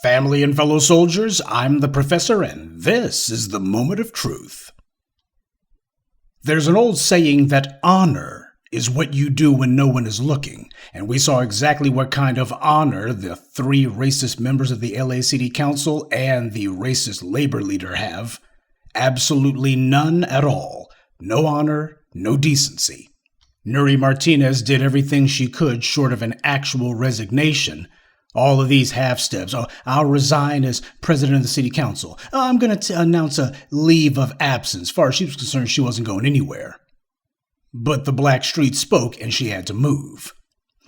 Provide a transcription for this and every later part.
Family and fellow soldiers, I'm the Professor, and this is the Moment of Truth. There's an old saying that honor is what you do when no one is looking, and we saw exactly what kind of honor the three racist members of the LA City Council and the racist labor leader have. Absolutely none at all. No honor, no decency. Nury Martinez did everything she could short of an actual resignation. All of these half steps. Oh, I'll resign as president of the city council. I'm going to announce a leave of absence. As far as she was concerned, she wasn't going anywhere. But the black street spoke and she had to move.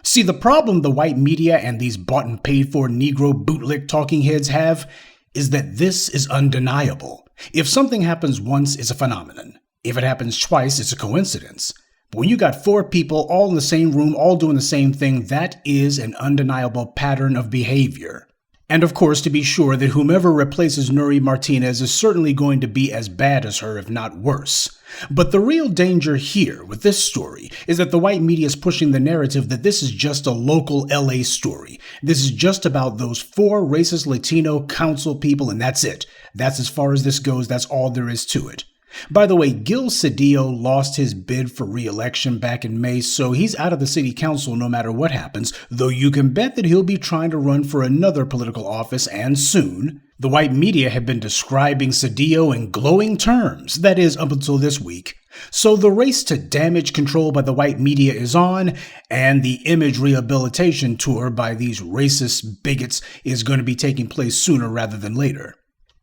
See, the problem the white media and these bought and paid for Negro bootlick talking heads have is that this is undeniable. If something happens once, it's a phenomenon. If it happens twice, it's a coincidence. But when you got four people all in the same room, all doing the same thing, that is an undeniable pattern of behavior. And of course, to be sure that whomever replaces Nury Martinez is certainly going to be as bad as her, if not worse. But the real danger here with this story is that the white media is pushing the narrative that this is just a local LA story. This is just about those four racist Latino council people, and that's it. That's as far as this goes. That's all there is to it. By the way, Gil Cedillo lost his bid for re-election back in May, so he's out of the city council no matter what happens, though you can bet that he'll be trying to run for another political office, and soon. The white media have been describing Cedillo in glowing terms, that is, up until this week. So the race to damage control by the white media is on, and the image rehabilitation tour by these racist bigots is going to be taking place sooner rather than later.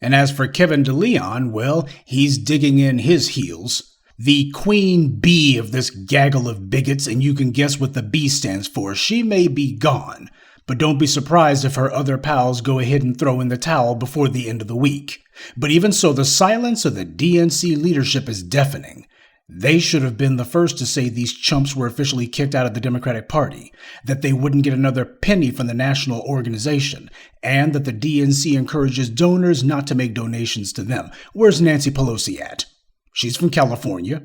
And as for Kevin DeLeon, well, he's digging in his heels. The queen bee of this gaggle of bigots, and you can guess what the B stands for. She may be gone, but don't be surprised if her other pals go ahead and throw in the towel before the end of the week. But even so, the silence of the DNC leadership is deafening. They should have been the first to say these chumps were officially kicked out of the Democratic Party, that they wouldn't get another penny from the national organization, and that the DNC encourages donors not to make donations to them. Where's Nancy Pelosi at? She's from California.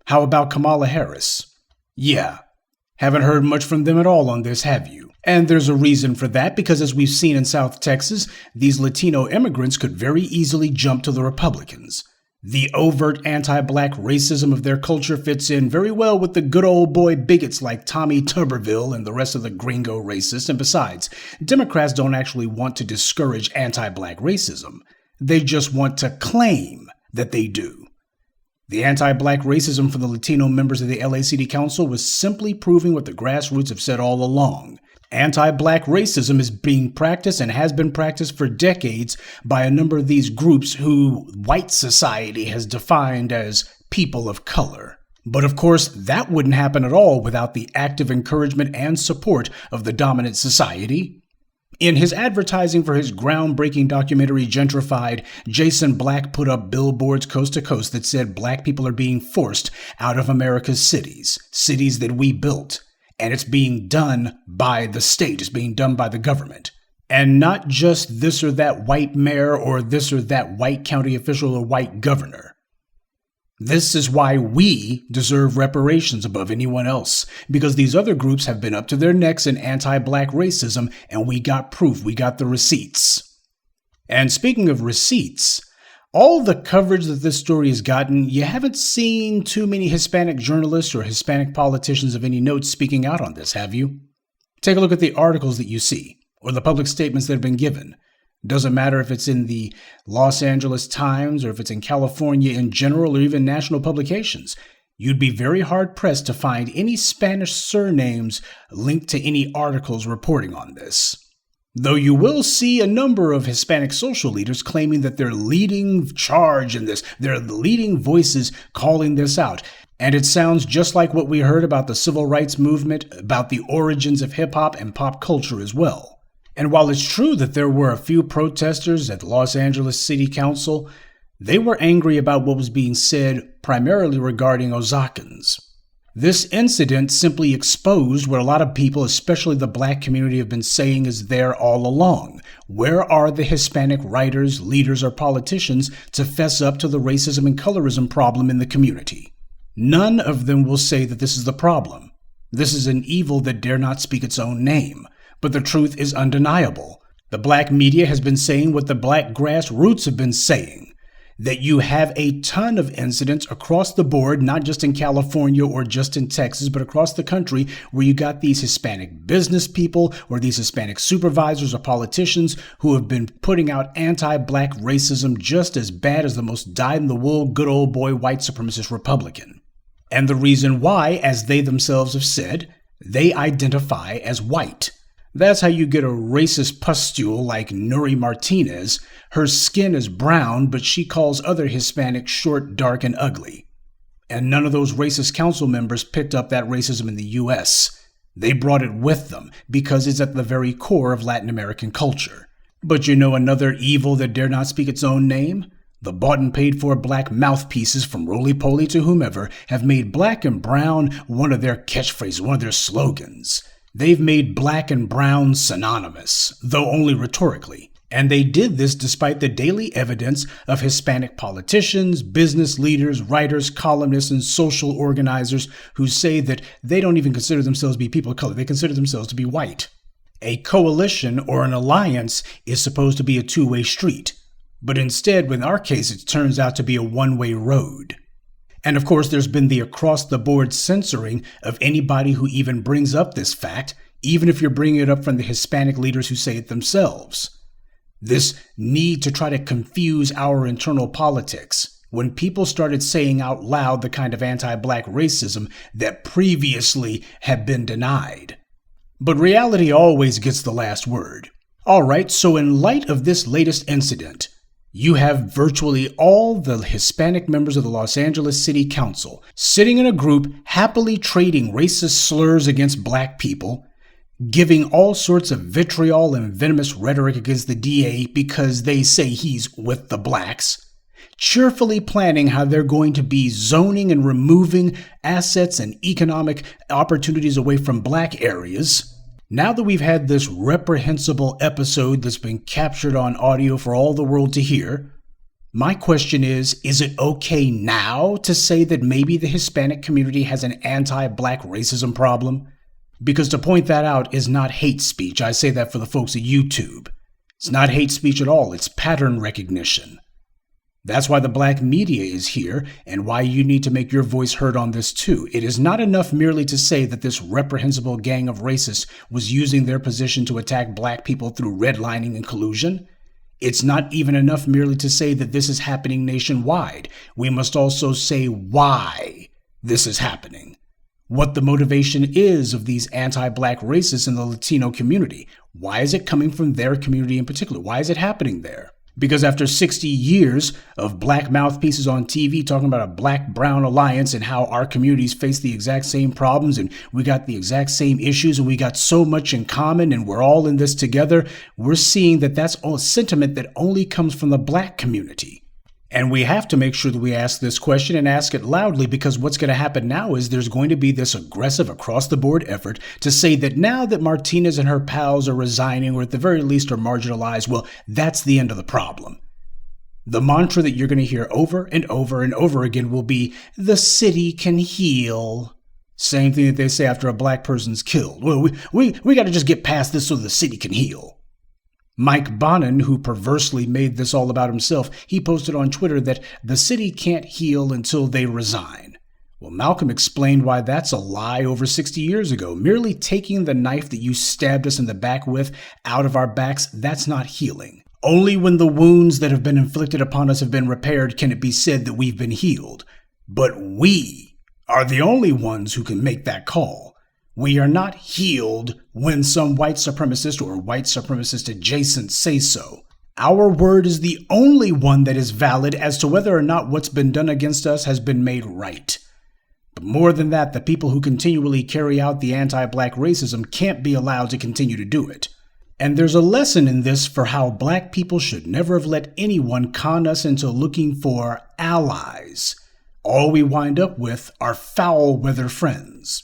How about Kamala Harris? Yeah, haven't heard much from them at all on this, have you? And there's a reason for that, because as we've seen in South Texas, these Latino immigrants could very easily jump to the Republicans. The overt anti-black racism of their culture fits in very well with the good old boy bigots like Tommy Tuberville and the rest of the gringo racists. And besides, Democrats don't actually want to discourage anti-black racism. They just want to claim that they do. The anti-black racism for the Latino members of the LA City Council was simply proving what the grassroots have said all along. Anti-black racism is being practiced and has been practiced for decades by a number of these groups who white society has defined as people of color. But of course, that wouldn't happen at all without the active encouragement and support of the dominant society. In his advertising for his groundbreaking documentary Gentrified, Jason Black put up billboards coast to coast that said black people are being forced out of America's cities, cities that we built. And it's being done by the state, it's being done by the government. And not just this or that white mayor or this or that white county official or white governor. This is why we deserve reparations above anyone else, because these other groups have been up to their necks in anti-black racism, and we got proof, we got the receipts. And speaking of receipts, all the coverage that this story has gotten, you haven't seen too many Hispanic journalists or Hispanic politicians of any note speaking out on this, have you? Take a look at the articles that you see, or the public statements that have been given. Doesn't matter if it's in the Los Angeles Times, or if it's in California in general, or even national publications. You'd be very hard-pressed to find any Spanish surnames linked to any articles reporting on this. Though you will see a number of Hispanic social leaders claiming that they're leading charge in this, they're the leading voices calling this out. And it sounds just like what we heard about the civil rights movement, about the origins of hip-hop and pop culture as well. And while it's true that there were a few protesters at Los Angeles City Council, they were angry about what was being said primarily regarding Osakans. This incident simply exposed what a lot of people, especially the black community, have been saying is there all along. Where are the Hispanic writers, leaders, or politicians to fess up to the racism and colorism problem in the community? None of them will say that this is the problem. This is an evil that dare not speak its own name. But the truth is undeniable. The black media has been saying what the black grassroots have been saying, that you have a ton of incidents across the board, not just in California or just in Texas, but across the country, where you got these Hispanic business people or these Hispanic supervisors or politicians who have been putting out anti-black racism just as bad as the most dyed-in-the-wool good old boy white supremacist Republican. And the reason why, as they themselves have said, they identify as white. That's how you get a racist pustule like Nury Martinez. Her skin is brown, but she calls other Hispanics short, dark, and ugly. And none of those racist council members picked up that racism in the U.S. They brought it with them because it's at the very core of Latin American culture. But you know another evil that dare not speak its own name? The bought and paid for black mouthpieces from roly-poly to whomever have made black and brown one of their catchphrases, one of their slogans. They've made black and brown synonymous, though only rhetorically. And they did this despite the daily evidence of Hispanic politicians, business leaders, writers, columnists, and social organizers who say that they don't even consider themselves to be people of color. They consider themselves to be white. A coalition or an alliance is supposed to be a two-way street. But instead, in our case, it turns out to be a one-way road. And of course, there's been the across-the-board censoring of anybody who even brings up this fact, even if you're bringing it up from the Hispanic leaders who say it themselves. This need to try to confuse our internal politics. When people started saying out loud the kind of anti-black racism that previously had been denied. But reality always gets the last word. All right, so in light of this latest incident, you have virtually all the Hispanic members of the Los Angeles City Council sitting in a group happily trading racist slurs against black people, giving all sorts of vitriol and venomous rhetoric against the DA because they say he's with the blacks, cheerfully planning how they're going to be zoning and removing assets and economic opportunities away from black areas. Now that we've had this reprehensible episode that's been captured on audio for all the world to hear, my question is it okay now to say that maybe the Hispanic community has an anti-black racism problem? Because to point that out is not hate speech. I say that for the folks at YouTube. It's not hate speech at all. It's pattern recognition. That's why the black media is here and why you need to make your voice heard on this too. It is not enough merely to say that this reprehensible gang of racists was using their position to attack black people through redlining and collusion. It's not even enough merely to say that this is happening nationwide. We must also say why this is happening. What the motivation is of these anti-black racists in the Latino community. Why is it coming from their community in particular? Why is it happening there? Because after 60 years of black mouthpieces on TV talking about a black-brown alliance and how our communities face the exact same problems and we got the exact same issues and we got so much in common and we're all in this together, we're seeing that that's a sentiment that only comes from the black community. And we have to make sure that we ask this question and ask it loudly, because what's going to happen now is there's going to be this aggressive across-the-board effort to say that now that Martinez and her pals are resigning, or at the very least are marginalized, well, that's the end of the problem. The mantra that you're going to hear over and over and over again will be, the city can heal. Same thing that they say after a black person's killed. Well, we got to just get past this so the city can heal. Mike Bonin, who perversely made this all about himself, he posted on Twitter that the city can't heal until they resign. Well, Malcolm explained why that's a lie over 60 years ago. Merely taking the knife that you stabbed us in the back with out of our backs, that's not healing. Only when the wounds that have been inflicted upon us have been repaired can it be said that we've been healed. But we are the only ones who can make that call. We are not healed when some white supremacist or white supremacist adjacent say so. Our word is the only one that is valid as to whether or not what's been done against us has been made right. But more than that, the people who continually carry out the anti-black racism can't be allowed to continue to do it. And there's a lesson in this for how black people should never have let anyone con us into looking for allies. All we wind up with are foul-weather friends.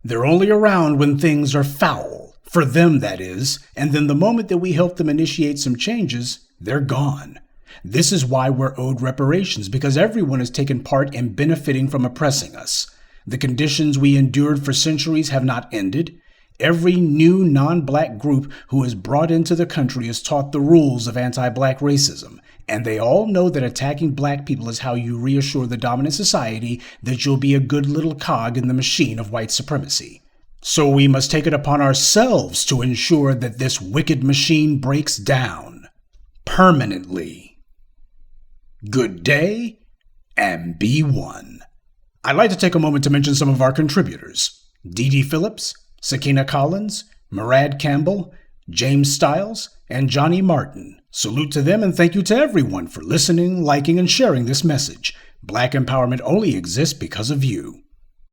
They're only around when things are foul, for them that is, and then the moment that we help them initiate some changes, they're gone. This is why we're owed reparations, because everyone has taken part in benefiting from oppressing us. The conditions we endured for centuries have not ended. Every new non-black group who is brought into the country is taught the rules of anti-black racism, and they all know that attacking black people is how you reassure the dominant society that you'll be a good little cog in the machine of white supremacy. So we must take it upon ourselves to ensure that this wicked machine breaks down permanently. Good day, and be one. I'd like to take a moment to mention some of our contributors: Dee Dee Phillips, Sakina Collins, Murad Campbell, James Stiles, and Johnny Martin. Salute to them, and thank you to everyone for listening, liking, and sharing this message. Black empowerment only exists because of you.